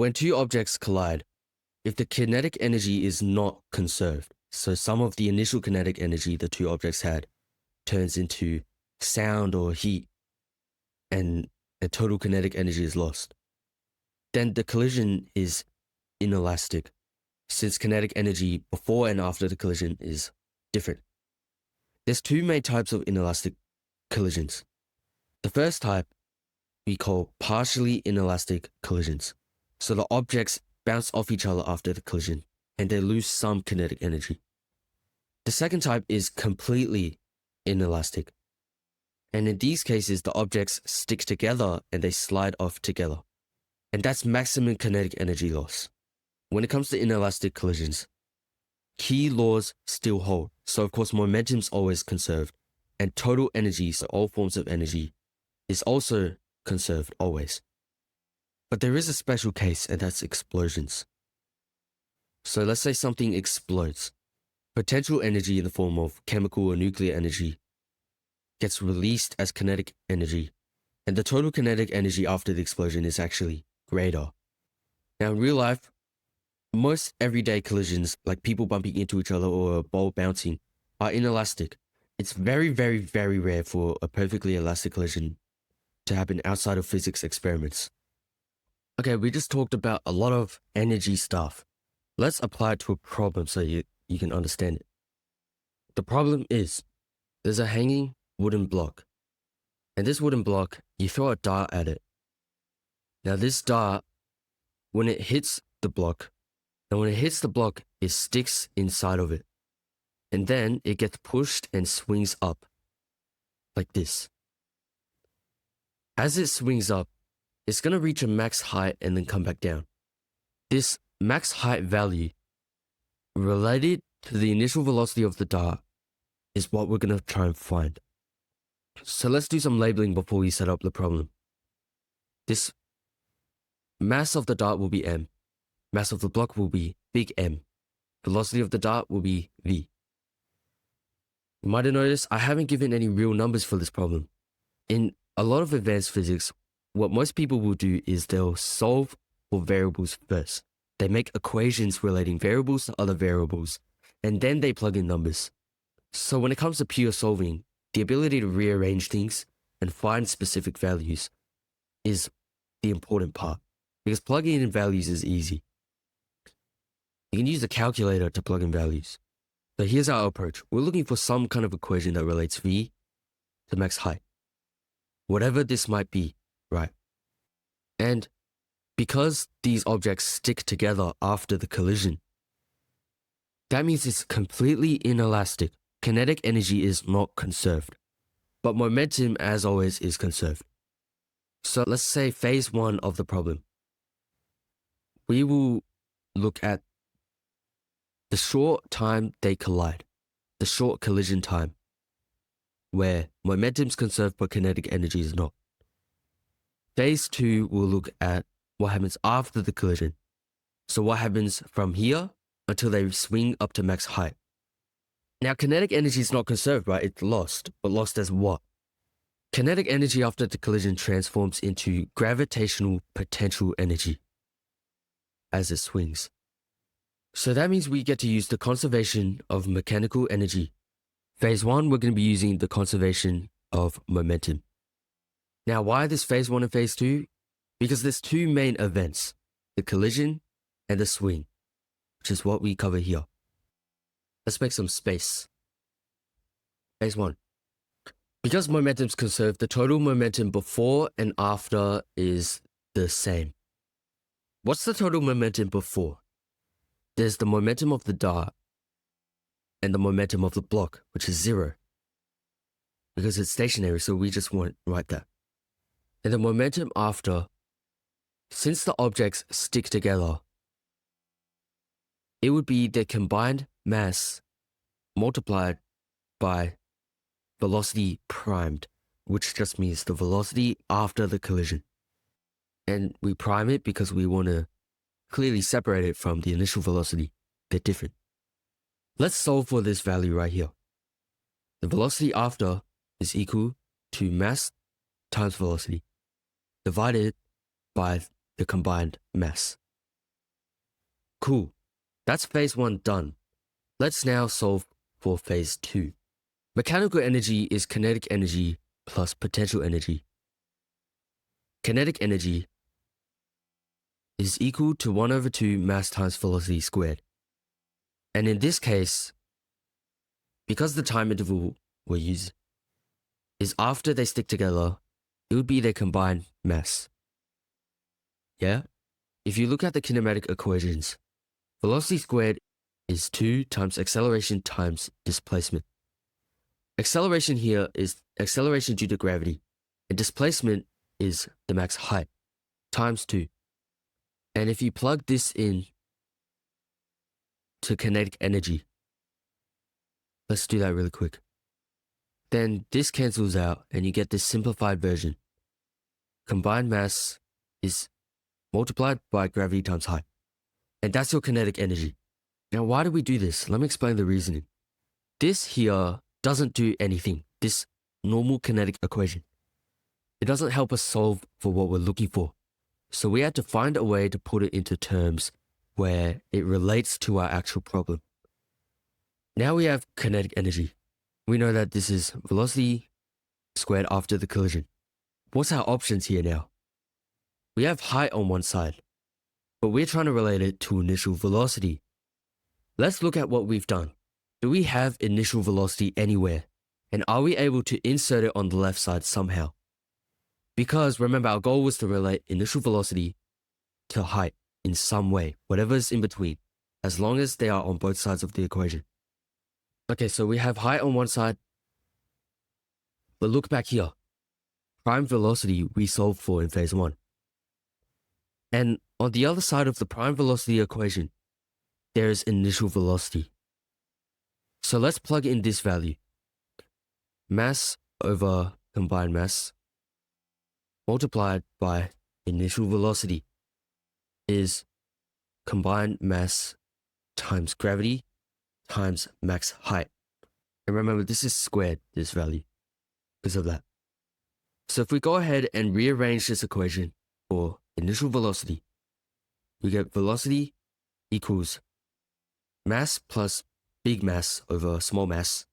When two objects collide, if the kinetic energy is not conserved, so some of the initial kinetic energy the two objects had turns into sound or heat, and the total kinetic energy is lost, then the collision is inelastic, since kinetic energy before and after the collision is different. There's two main types of inelastic collisions. The first type we call partially inelastic collisions. So the objects bounce off each other after the collision, and they lose some kinetic energy. The second type is completely inelastic. And in these cases, the objects stick together and they slide off together. And that's maximum kinetic energy loss. When it comes to inelastic collisions, key laws still hold. So of course, momentum's always conserved. And total energy, so all forms of energy, is also conserved always. But there is a special case, and that's explosions. So let's say something explodes. Potential energy in the form of chemical or nuclear energy gets released as kinetic energy, and the total kinetic energy after the explosion is actually greater. Now in real life, most everyday collisions, like people bumping into each other or a ball bouncing, are inelastic. It's very, very, very rare for a perfectly elastic collision to happen outside of physics experiments. Okay, we just talked about a lot of energy stuff. Let's apply it to a problem so you can understand it. The problem is, there's a hanging wooden block. And this wooden block, you throw a dart at it. Now this dart, when it hits the block, it sticks inside of it. And then it gets pushed and swings up, like this. As it swings up, it's going to reach a max height and then come back down. This max height value, related to the initial velocity of the dart, is what we're going to try and find. So let's do some labeling before we set up the problem. This mass of the dart will be m. Mass of the block will be big M. Velocity of the dart will be v. You might have noticed I haven't given any real numbers for this problem. In a lot of advanced physics, what most people will do is they'll solve for variables first. They make equations relating variables to other variables, and then they plug in numbers. So when it comes to pure solving, the ability to rearrange things and find specific values is the important part, because plugging in values is easy. You can use a calculator to plug in values. So here's our approach. We're looking for some kind of equation that relates v to max height. Whatever this might be, right? And because these objects stick together after the collision, that means it's completely inelastic. Kinetic energy is not conserved, but momentum, as always, is conserved. So let's say phase 1 of the problem. We will look at the short time they collide, the short collision time, where momentum's conserved but kinetic energy is not. Phase 2 will look at what happens after the collision. So what happens from here until they swing up to max height. Now, kinetic energy is not conserved, right? It's lost, but lost as what? Kinetic energy after the collision transforms into gravitational potential energy as it swings. So that means we get to use the conservation of mechanical energy. Phase 1, we're going to be using the conservation of momentum. Now, why this phase 1 and phase 2? Because there's two main events, the collision and the swing, which is what we cover here. Let's make some space. Phase 1. Because momentum's conserved, the total momentum before and after is the same. What's the total momentum before? There's the momentum of the dart and the momentum of the block, which is 0. Because it's stationary, so we just won't write that. And the momentum after, since the objects stick together, it would be their combined mass multiplied by velocity primed, which just means the velocity after the collision. And we prime it because we want to clearly separate it from the initial velocity. They're different. Let's solve for this value right here. The velocity after is equal to mass times velocity divided by the combined mass. Cool. That's phase 1 done. Let's now solve for phase 2. Mechanical energy is kinetic energy plus potential energy. Kinetic energy is equal to 1 over 2 mass times velocity squared. And in this case, because the time interval we're using is after they stick together, it would be their combined mass. Yeah? If you look at the kinematic equations, velocity squared is 2 times acceleration times displacement. Acceleration here is acceleration due to gravity, and displacement is the max height, times 2. And if you plug this in to kinetic energy, let's do that really quick. Then this cancels out and you get this simplified version. Combined mass is multiplied by gravity times height. And that's your kinetic energy. Now, why do we do this? Let me explain the reasoning. This here doesn't do anything, this normal kinetic equation. It doesn't help us solve for what we're looking for. So we had to find a way to put it into terms where it relates to our actual problem. Now we have kinetic energy. We know that this is velocity squared after the collision. What's our options here now? We have height on one side, but we're trying to relate it to initial velocity. Let's look at what we've done. Do we have initial velocity anywhere? And are we able to insert it on the left side somehow? Because remember, our goal was to relate initial velocity to height in some way, whatever's in between, as long as they are on both sides of the equation. Okay, so we have height on one side, but look back here. Prime velocity we solved for in phase 1. And on the other side of the prime velocity equation, there is initial velocity. So let's plug in this value. Mass over combined mass multiplied by initial velocity is combined mass times gravity times max height. And remember, this is squared, this value, because of that. So if we go ahead and rearrange this equation for initial velocity, we get velocity equals mass plus big mass over small mass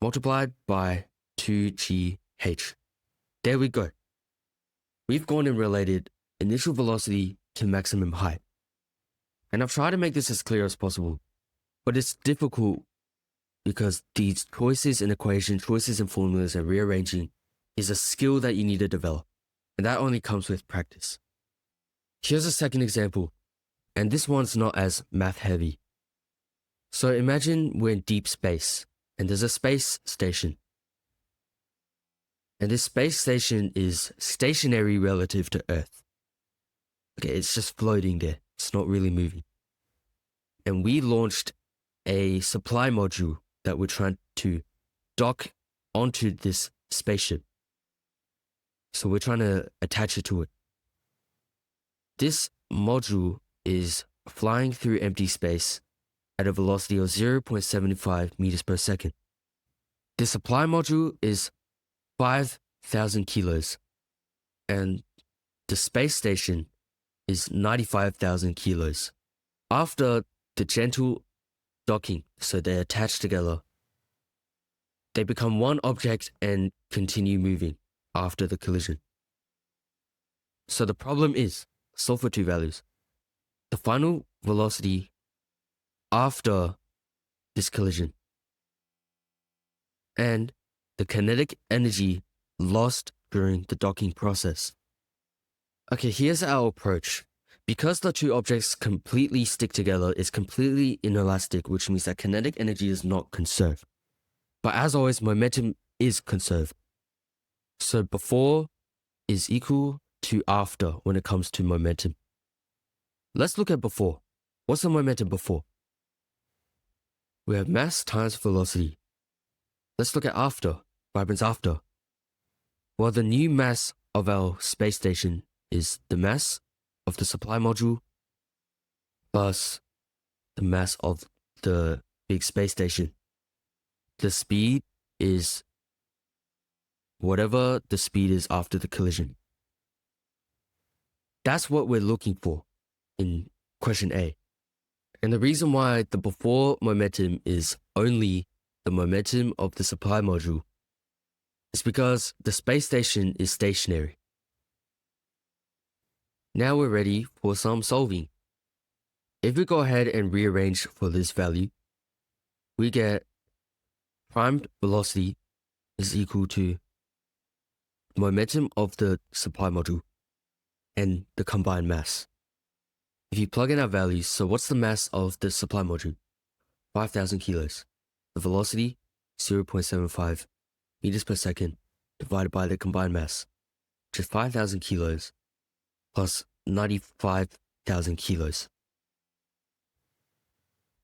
multiplied by 2gh. There we go. We've gone and related initial velocity to maximum height. And I've tried to make this as clear as possible, but it's difficult because these choices in equations, choices in formulas, and rearranging is a skill that you need to develop, and that only comes with practice. Here's a second example, and this one's not as math heavy. So imagine we're in deep space, and there's a space station. And this space station is stationary relative to Earth. Okay, it's just floating there. It's not really moving. And we launched a supply module that we're trying to dock onto this spaceship. So we're trying to attach it to it. This module is flying through empty space at a velocity of 0.75 meters per second. The supply module is 5,000 kilos, and the space station is 95,000 kilos. After the gentle docking, so they're attached together, they become one object and continue moving after the collision. So the problem is, solve for two values. The final velocity after this collision and the kinetic energy lost during the docking process. Okay, here's our approach. Because the two objects completely stick together, it's completely inelastic, which means that kinetic energy is not conserved. But as always, momentum is conserved. So before is equal to after when it comes to momentum. Let's look at before. What's the momentum before? We have mass times velocity. Let's look at after. What happens after? Well, the new mass of our space station is the mass of the supply module plus the mass of the big space station. The speed is whatever the speed is after the collision. That's what we're looking for in question A. And the reason why the before momentum is only the momentum of the supply module is because the space station is stationary. Now we're ready for some solving. If we go ahead and rearrange for this value, we get primed velocity is equal to momentum of the supply module and the combined mass. If you plug in our values, so what's the mass of the supply module? 5,000 kilos. The velocity, 0.75 meters per second divided by the combined mass, which is 5,000 kilos plus 95,000 kilos.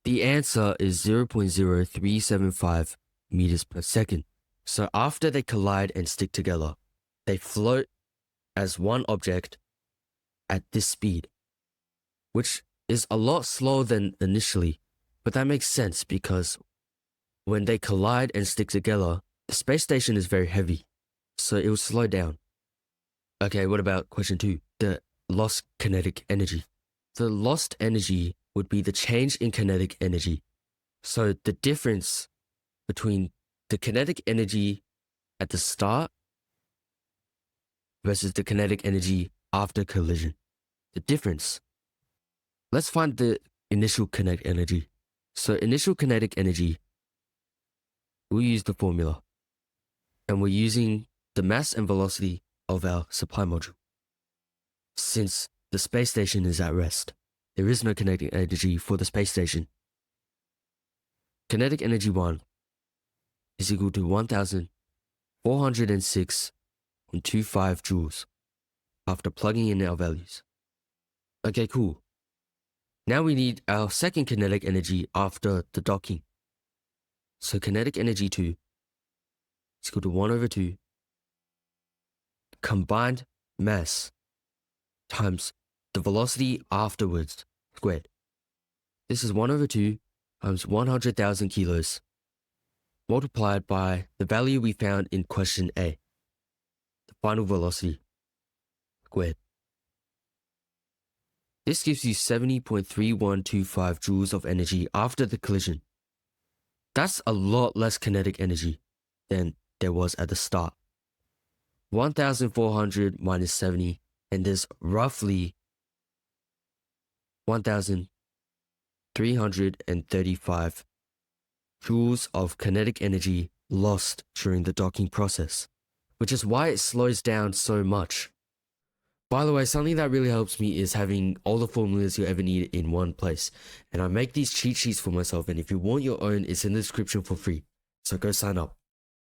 The answer is 0.0375 meters per second. So after they collide and stick together, they float as one object at this speed, which is a lot slower than initially, but that makes sense because when they collide and stick together, the space station is very heavy, so it will slow down. Okay, what about question 2? The lost kinetic energy. The lost energy would be the change in kinetic energy. So the difference between the kinetic energy at the start versus the kinetic energy after collision. The difference. Let's find the initial kinetic energy. So initial kinetic energy, we'll use the formula. And we're using the mass and velocity of our supply module. Since the space station is at rest, there is no kinetic energy for the space station. Kinetic energy 1 is equal to 1,406.25 joules after plugging in our values. Okay, cool. Now we need our second kinetic energy after the docking. So kinetic energy 2 is equal to 1/2 combined mass times the velocity afterwards squared. This is 1/2 times 100,000 kilos multiplied by the value we found in question A, the final velocity squared. This gives you 70.3125 joules of energy after the collision. That's a lot less kinetic energy than there was at the start. 1,400 minus 70, and there's roughly 1,335 joules of kinetic energy lost during the docking process, which is why it slows down so much. By the way, something that really helps me is having all the formulas you ever need in one place. And I make these cheat sheets for myself, and if you want your own, it's in the description for free. So go sign up.